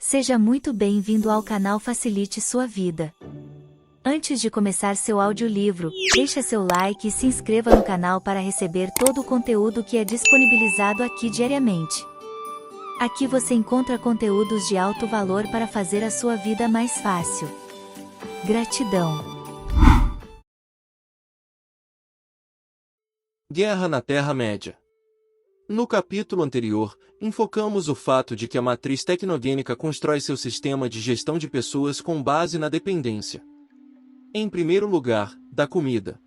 Seja muito bem-vindo ao canal Facilite Sua Vida. Antes de começar seu audiolivro, deixe seu like e se inscreva no canal para receber todo o conteúdo que é disponibilizado aqui diariamente. Aqui você encontra conteúdos de alto valor para fazer a sua vida mais fácil. Gratidão. Guerra na Terra-média. No capítulo anterior, enfocamos o fato de que a matriz tecnogênica constrói seu sistema de gestão de pessoas com base na dependência. Em primeiro lugar, da comida.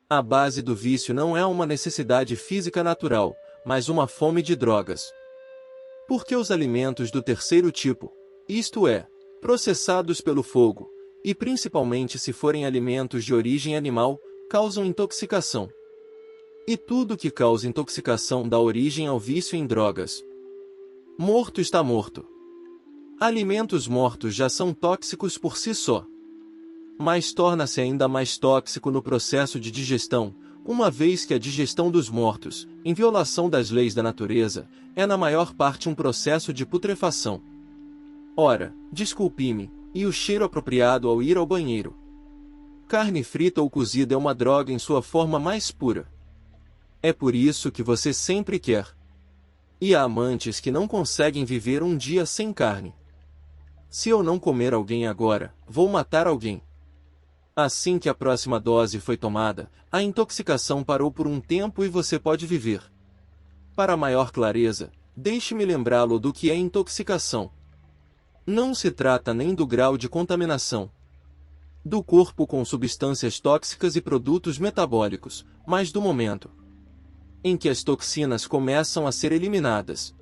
A base do vício não é uma necessidade física natural, mas uma fome de drogas. Porque os alimentos do terceiro tipo, isto é, processados pelo fogo, e principalmente se forem alimentos de origem animal, causam intoxicação. E tudo que causa intoxicação dá origem ao vício em drogas. Morto está morto. Alimentos mortos já são tóxicos por si só. Mas torna-se ainda mais tóxico no processo de digestão, uma vez que a digestão dos mortos, em violação das leis da natureza, é na maior parte um processo de putrefação. Ora, desculpe-me, e o cheiro apropriado ao ir ao banheiro. Carne frita ou cozida é uma droga em sua forma mais pura. É por isso que você sempre quer. E há amantes que não conseguem viver um dia sem carne. Se eu não comer alguém agora, vou matar alguém. Assim que a próxima dose foi tomada, a intoxicação parou por um tempo e você pode viver. Para maior clareza, deixe-me lembrá-lo do que é intoxicação. Não se trata nem do grau de contaminação do corpo com substâncias tóxicas e produtos metabólicos, mas do momento em que as toxinas começam a ser eliminadas.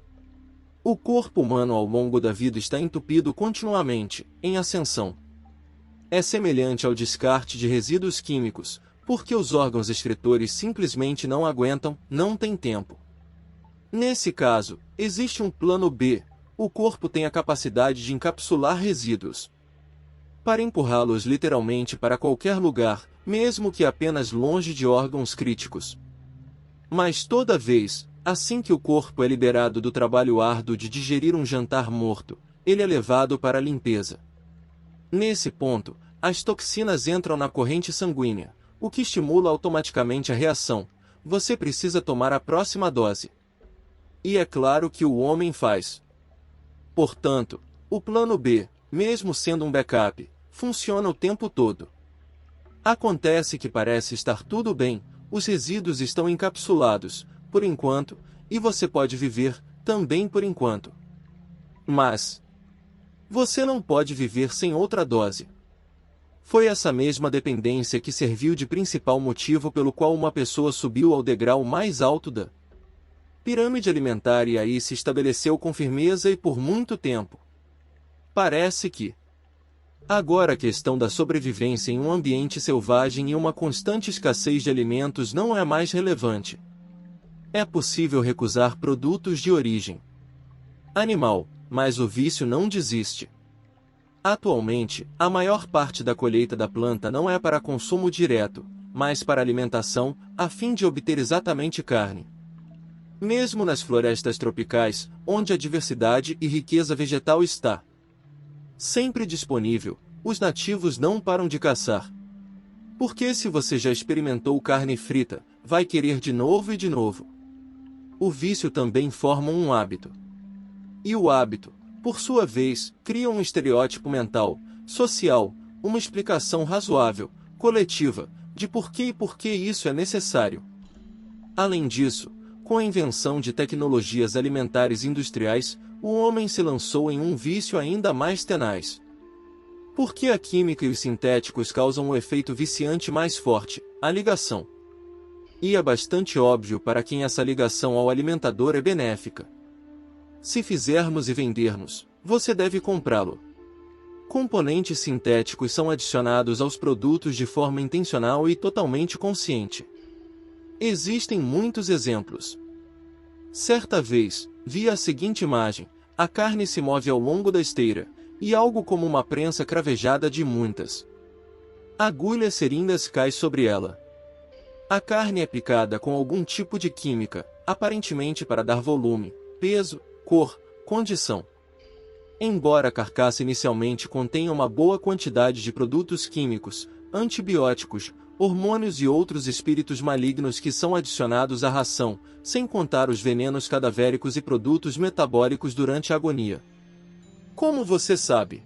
O corpo humano ao longo da vida está entupido continuamente, em ascensão. É semelhante ao descarte de resíduos químicos, porque os órgãos excretores simplesmente não aguentam, não têm tempo. Nesse caso, existe um plano B, o corpo tem a capacidade de encapsular resíduos para empurrá-los literalmente para qualquer lugar, mesmo que apenas longe de órgãos críticos. Mas toda vez, assim que o corpo é liberado do trabalho árduo de digerir um jantar morto, ele é levado para a limpeza. Nesse ponto, as toxinas entram na corrente sanguínea, o que estimula automaticamente a reação. Você precisa tomar a próxima dose. E é claro que o homem faz. Portanto, o plano B, mesmo sendo um backup, funciona o tempo todo. Acontece que parece estar tudo bem, os resíduos estão encapsulados, por enquanto, e você pode viver, também por enquanto. Mas você não pode viver sem outra dose. Foi essa mesma dependência que serviu de principal motivo pelo qual uma pessoa subiu ao degrau mais alto da pirâmide alimentar e aí se estabeleceu com firmeza e por muito tempo. Parece que agora a questão da sobrevivência em um ambiente selvagem e uma constante escassez de alimentos não é mais relevante. É possível recusar produtos de origem animal, mas o vício não desiste. Atualmente, a maior parte da colheita da planta não é para consumo direto, mas para alimentação, a fim de obter exatamente carne. Mesmo nas florestas tropicais, onde a diversidade e riqueza vegetal está sempre disponível, os nativos não param de caçar. Porque se você já experimentou carne frita, vai querer de novo e de novo. O vício também forma um hábito. E o hábito, por sua vez, cria um estereótipo mental, social, uma explicação razoável, coletiva, de por que e por que isso é necessário. Além disso, com a invenção de tecnologias alimentares industriais, o homem se lançou em um vício ainda mais tenaz. Porque a química e os sintéticos causam um efeito viciante mais forte, a ligação. E é bastante óbvio para quem essa ligação ao alimentador é benéfica. Se fizermos e vendermos, você deve comprá-lo. Componentes sintéticos são adicionados aos produtos de forma intencional e totalmente consciente. Existem muitos exemplos. Certa vez, vi a seguinte imagem: a carne se move ao longo da esteira, e algo como uma prensa cravejada de muitas agulhas seringas cai sobre ela. A carne é picada com algum tipo de química, aparentemente para dar volume, peso, cor, condição. Embora a carcaça inicialmente contenha uma boa quantidade de produtos químicos, antibióticos, hormônios e outros espíritos malignos que são adicionados à ração, sem contar os venenos cadavéricos e produtos metabólicos durante a agonia. Como você sabe?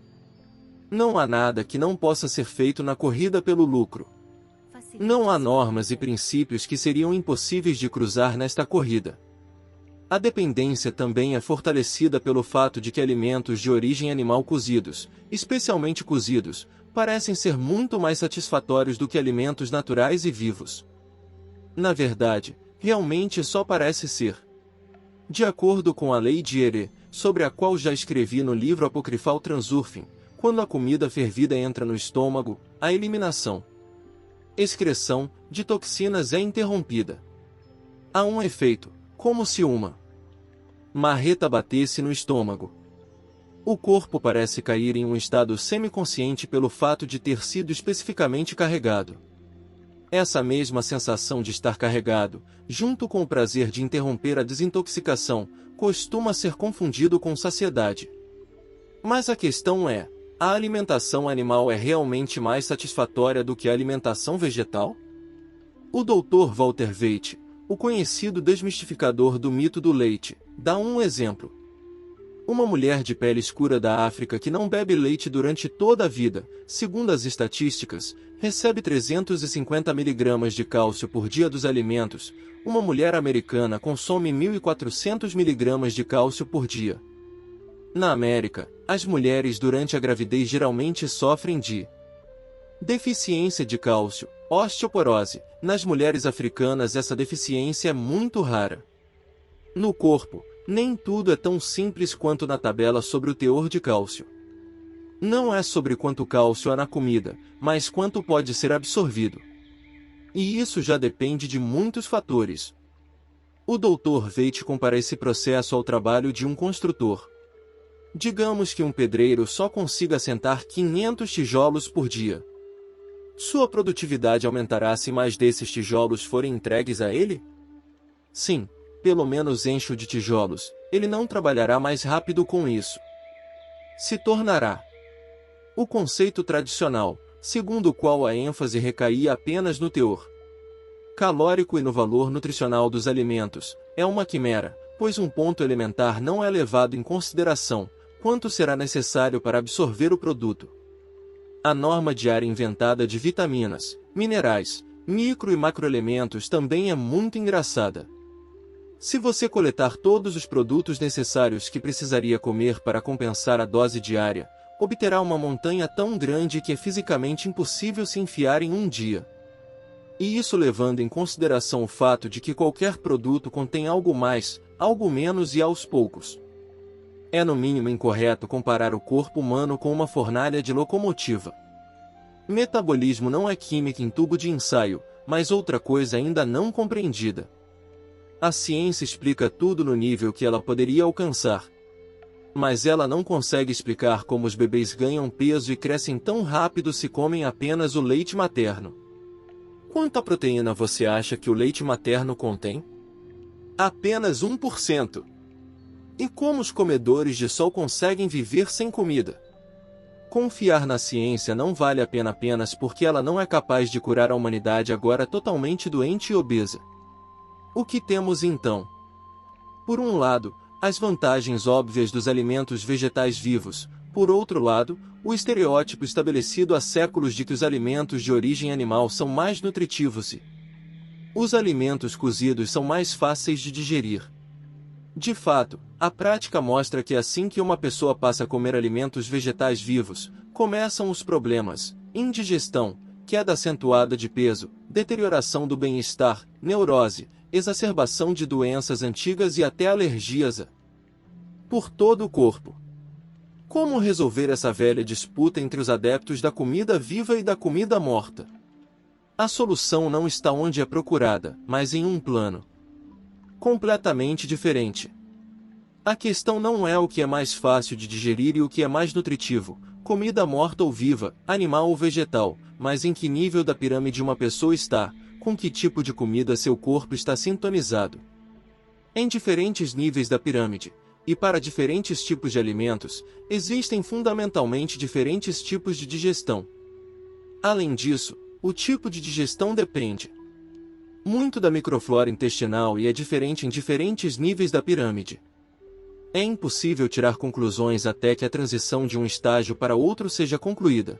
Não há nada que não possa ser feito na corrida pelo lucro. Não há normas e princípios que seriam impossíveis de cruzar nesta corrida. A dependência também é fortalecida pelo fato de que alimentos de origem animal cozidos, especialmente cozidos, parecem ser muito mais satisfatórios do que alimentos naturais e vivos. Na verdade, realmente só parece ser. De acordo com a lei de Ere, sobre a qual já escrevi no livro apocrifal Transurfing, quando a comida fervida entra no estômago, a eliminação, excreção, de toxinas é interrompida. Há um efeito, como se uma marreta batesse no estômago. O corpo parece cair em um estado semiconsciente pelo fato de ter sido especificamente carregado. Essa mesma sensação de estar carregado, junto com o prazer de interromper a desintoxicação, costuma ser confundido com saciedade. Mas a questão é: a alimentação animal é realmente mais satisfatória do que a alimentação vegetal? O Dr. Walter Veith, o conhecido desmistificador do mito do leite, dá um exemplo. Uma mulher de pele escura da África que não bebe leite durante toda a vida, segundo as estatísticas, recebe 350 mg de cálcio por dia dos alimentos. Uma mulher americana consome 1.400 mg de cálcio por dia. Na América, as mulheres durante a gravidez geralmente sofrem de deficiência de cálcio, osteoporose. Nas mulheres africanas essa deficiência é muito rara. No corpo, nem tudo é tão simples quanto na tabela sobre o teor de cálcio. Não é sobre quanto cálcio há na comida, mas quanto pode ser absorvido. E isso já depende de muitos fatores. O Dr. Veith compara esse processo ao trabalho de um construtor. Digamos que um pedreiro só consiga assentar 500 tijolos por dia. Sua produtividade aumentará se mais desses tijolos forem entregues a ele? Sim, pelo menos enche-o de tijolos, ele não trabalhará mais rápido com isso. Se tornará o conceito tradicional, segundo o qual a ênfase recaía apenas no teor calórico e no valor nutricional dos alimentos, é uma quimera, pois um ponto elementar não é levado em consideração: quanto será necessário para absorver o produto. A norma diária inventada de vitaminas, minerais, micro e macroelementos também é muito engraçada. Se você coletar todos os produtos necessários que precisaria comer para compensar a dose diária, obterá uma montanha tão grande que é fisicamente impossível se enfiar em um dia. E isso levando em consideração o fato de que qualquer produto contém algo mais, algo menos e aos poucos. É no mínimo incorreto comparar o corpo humano com uma fornalha de locomotiva. Metabolismo não é química em tubo de ensaio, mas outra coisa ainda não compreendida. A ciência explica tudo no nível que ela poderia alcançar. Mas ela não consegue explicar como os bebês ganham peso e crescem tão rápido se comem apenas o leite materno. Quanta proteína você acha que o leite materno contém? Apenas 1%. E como os comedores de sol conseguem viver sem comida? Confiar na ciência não vale a pena apenas porque ela não é capaz de curar a humanidade agora totalmente doente e obesa. O que temos então? Por um lado, as vantagens óbvias dos alimentos vegetais vivos. Por outro lado, o estereótipo estabelecido há séculos de que os alimentos de origem animal são mais nutritivos e os alimentos cozidos são mais fáceis de digerir. De fato, a prática mostra que assim que uma pessoa passa a comer alimentos vegetais vivos, começam os problemas: indigestão, queda acentuada de peso, deterioração do bem-estar, neurose, exacerbação de doenças antigas e até alergias por todo o corpo. Como resolver essa velha disputa entre os adeptos da comida viva e da comida morta? A solução não está onde é procurada, mas em um plano completamente diferente. A questão não é o que é mais fácil de digerir e o que é mais nutritivo, comida morta ou viva, animal ou vegetal, mas em que nível da pirâmide uma pessoa está, com que tipo de comida seu corpo está sintonizado. Em diferentes níveis da pirâmide, E para diferentes tipos de alimentos, existem fundamentalmente diferentes tipos de digestão. Além disso, o tipo de digestão depende muito da microflora intestinal e é diferente em diferentes níveis da pirâmide. É impossível tirar conclusões até que a transição de um estágio para outro seja concluída.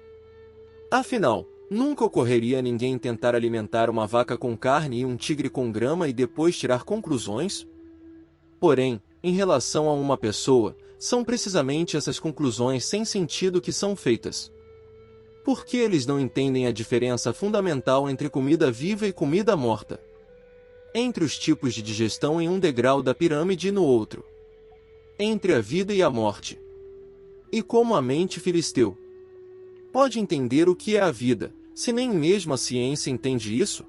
Afinal, nunca ocorreria ninguém tentar alimentar uma vaca com carne e um tigre com grama e depois tirar conclusões? Porém, em relação a uma pessoa, são precisamente essas conclusões sem sentido que são feitas. Porque eles não entendem a diferença fundamental entre comida viva e comida morta. Entre os tipos de digestão em um degrau da pirâmide e no outro. Entre a vida e a morte. E como a mente filisteu pode entender o que é a vida, se nem mesmo a ciência entende isso?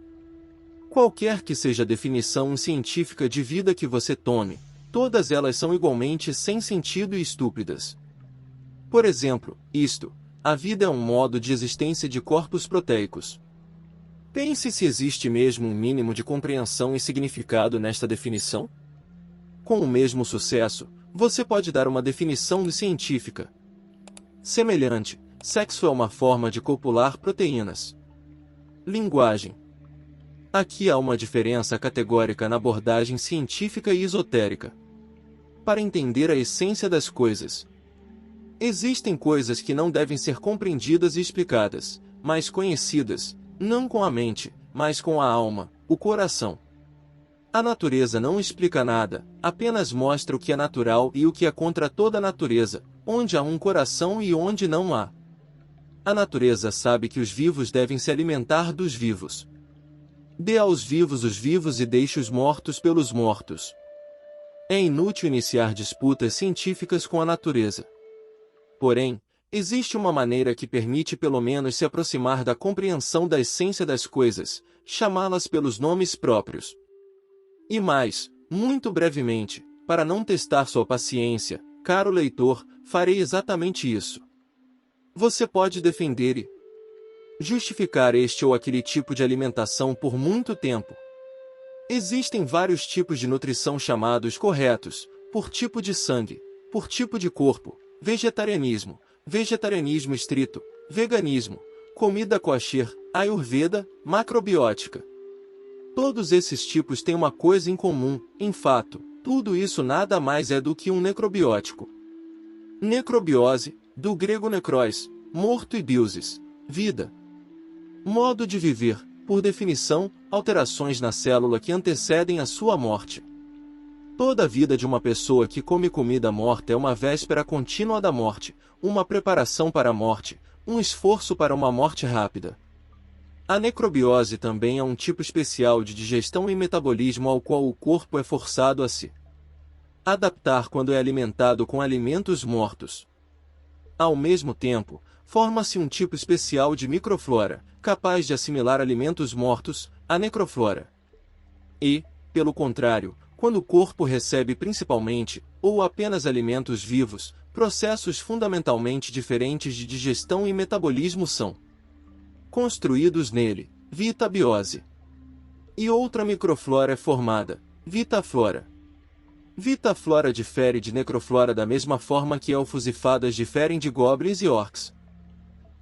Qualquer que seja a definição científica de vida que você tome, todas elas são igualmente sem sentido e estúpidas. Por exemplo, a vida é um modo de existência de corpos proteicos. Pense se existe mesmo um mínimo de compreensão e significado nesta definição. Com o mesmo sucesso, você pode dar uma definição científica semelhante: sexo é uma forma de copular proteínas. Linguagem. Aqui há uma diferença categórica na abordagem científica e esotérica. Para entender a essência das coisas, existem coisas que não devem ser compreendidas e explicadas, mas conhecidas, não com a mente, mas com a alma, o coração. A natureza não explica nada, apenas mostra o que é natural e o que é contra toda a natureza, onde há um coração e onde não há. A natureza sabe que os vivos devem se alimentar dos vivos. Dê aos vivos os vivos e deixe os mortos pelos mortos. É inútil iniciar disputas científicas com a natureza. Porém, existe uma maneira que permite pelo menos se aproximar da compreensão da essência das coisas, chamá-las pelos nomes próprios. E mais, muito brevemente, para não testar sua paciência, caro leitor, farei exatamente isso. Você pode defender e justificar este ou aquele tipo de alimentação por muito tempo. Existem vários tipos de nutrição chamados corretos, por tipo de sangue, por tipo de corpo: vegetarianismo, vegetarianismo estrito, veganismo, comida kosher, ayurveda, macrobiótica. Todos esses tipos têm uma coisa em comum: em fato, tudo isso nada mais é do que um necrobiótico. Necrobiose, do grego necros, morto, e bioses, vida. Modo de viver, por definição, alterações na célula que antecedem a sua morte. Toda a vida de uma pessoa que come comida morta é uma véspera contínua da morte, uma preparação para a morte, um esforço para uma morte rápida. A necrobiose também é um tipo especial de digestão e metabolismo ao qual o corpo é forçado a se adaptar quando é alimentado com alimentos mortos. Ao mesmo tempo, forma-se um tipo especial de microflora, capaz de assimilar alimentos mortos, a necroflora. E, pelo contrário, quando o corpo recebe principalmente, ou apenas alimentos vivos, processos fundamentalmente diferentes de digestão e metabolismo são construídos nele, vitabiose. E outra microflora é formada, vitaflora. Vitaflora difere de necroflora da mesma forma que elfos e fadas diferem de goblins e orcs.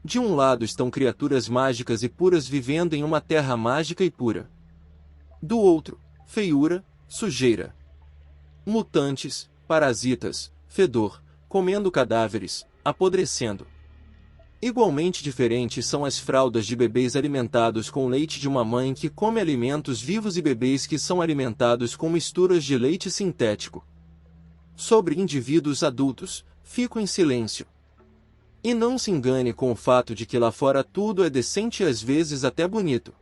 De um lado estão criaturas mágicas e puras vivendo em uma terra mágica e pura. Do outro, feiura, sujeira. Mutantes, parasitas, fedor, comendo cadáveres, apodrecendo. Igualmente diferentes são as fraldas de bebês alimentados com leite de uma mãe que come alimentos vivos e bebês que são alimentados com misturas de leite sintético. Sobre indivíduos adultos, fico em silêncio. E não se engane com o fato de que lá fora tudo é decente e às vezes até bonito.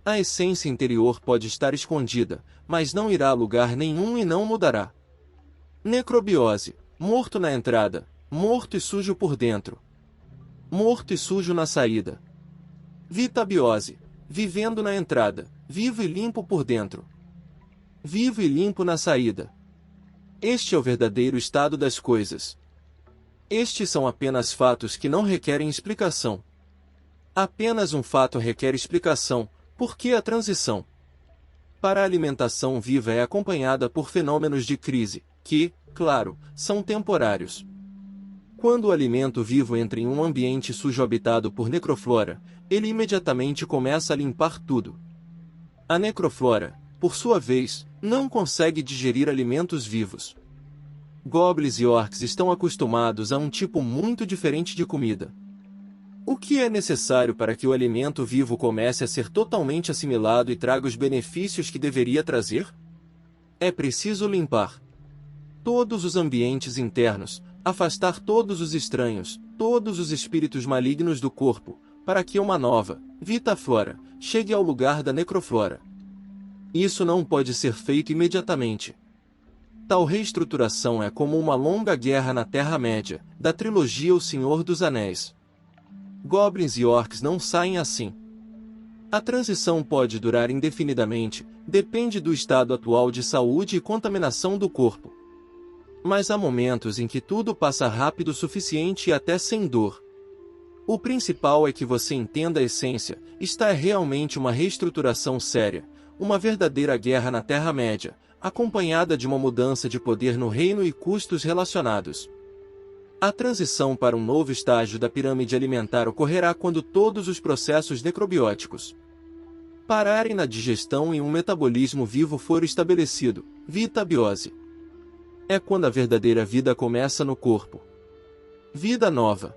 A essência interior pode estar escondida, mas não irá a lugar nenhum e não mudará. Necrobiose, morto na entrada, morto e sujo por dentro. Morto e sujo na saída. Vitabiose, vivendo na entrada, vivo e limpo por dentro. Vivo e limpo na saída. Este é o verdadeiro estado das coisas. Estes são apenas fatos que não requerem explicação. Apenas um fato requer explicação: por que a transição para a alimentação viva é acompanhada por fenômenos de crise, que, claro, são temporários. Quando o alimento vivo entra em um ambiente sujo habitado por necroflora, ele imediatamente começa a limpar tudo. A necroflora, por sua vez, não consegue digerir alimentos vivos. Goblins e orcs estão acostumados a um tipo muito diferente de comida. O que é necessário para que o alimento vivo comece a ser totalmente assimilado e traga os benefícios que deveria trazer? É preciso limpar todos os ambientes internos, afastar todos os estranhos, todos os espíritos malignos do corpo, para que uma nova, vitaflora, chegue ao lugar da necroflora. Isso não pode ser feito imediatamente. Tal reestruturação é como uma longa guerra na Terra-média, da trilogia O Senhor dos Anéis. Goblins e orcs não saem assim. A transição pode durar indefinidamente, depende do estado atual de saúde e contaminação do corpo. Mas há momentos em que tudo passa rápido o suficiente e até sem dor. O principal é que você entenda a essência, esta é realmente uma reestruturação séria, uma verdadeira guerra na Terra-média, acompanhada de uma mudança de poder no reino e custos relacionados. A transição para um novo estágio da pirâmide alimentar ocorrerá quando todos os processos necrobióticos pararem na digestão e um metabolismo vivo for estabelecido, vitabiose. É quando a verdadeira vida começa no corpo. Vida nova.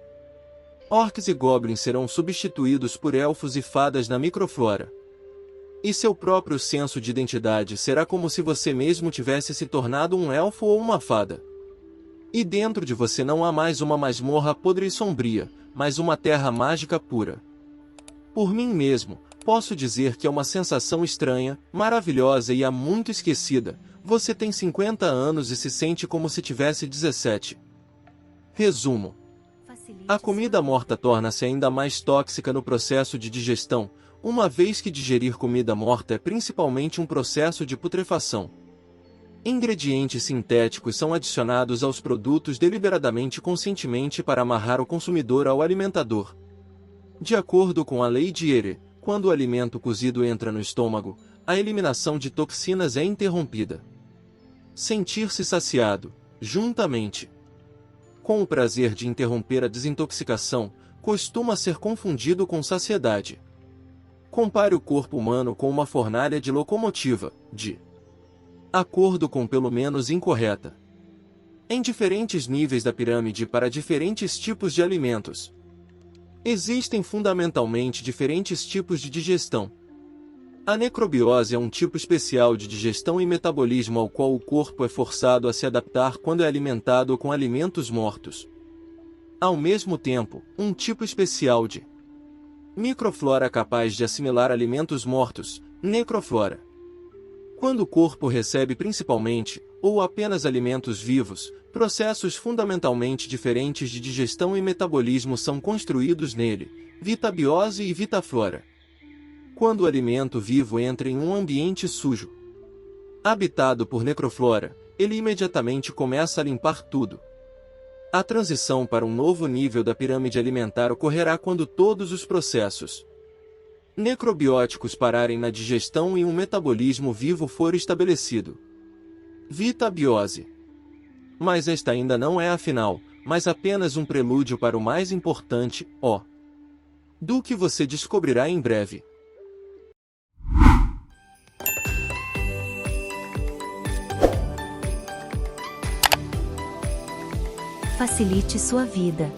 Orcs e goblins serão substituídos por elfos e fadas na microflora. E seu próprio senso de identidade será como se você mesmo tivesse se tornado um elfo ou uma fada. E dentro de você não há mais uma masmorra podre e sombria, mas uma terra mágica pura. Por mim mesmo, posso dizer que é uma sensação estranha, maravilhosa e há muito esquecida. Você tem 50 anos e se sente como se tivesse 17. Resumo. A comida morta torna-se ainda mais tóxica no processo de digestão, uma vez que digerir comida morta é principalmente um processo de putrefação. Ingredientes sintéticos são adicionados aos produtos deliberadamente e conscientemente para amarrar o consumidor ao alimentador. De acordo com a lei de Ere, quando o alimento cozido entra no estômago, a eliminação de toxinas é interrompida. Sentir-se saciado, juntamente com o prazer de interromper a desintoxicação, costuma ser confundido com saciedade. Compare o corpo humano com uma fornalha de locomotiva, de acordo com pelo menos incorreta. Em diferentes níveis da pirâmide para diferentes tipos de alimentos. Existem fundamentalmente diferentes tipos de digestão. A necrobiose é um tipo especial de digestão e metabolismo ao qual o corpo é forçado a se adaptar quando é alimentado com alimentos mortos. Ao mesmo tempo, um tipo especial de microflora capaz de assimilar alimentos mortos, necroflora. Quando o corpo recebe principalmente, ou apenas alimentos vivos, processos fundamentalmente diferentes de digestão e metabolismo são construídos nele, vitabiose e vitaflora. Quando o alimento vivo entra em um ambiente sujo, habitado por necroflora, ele imediatamente começa a limpar tudo. A transição para um novo nível da pirâmide alimentar ocorrerá quando todos os processos necrobióticos pararem na digestão e um metabolismo vivo for estabelecido. Vitabiose. Mas esta ainda não é a final, mas apenas um prelúdio para o mais importante, do que você descobrirá em breve. Facilite sua vida.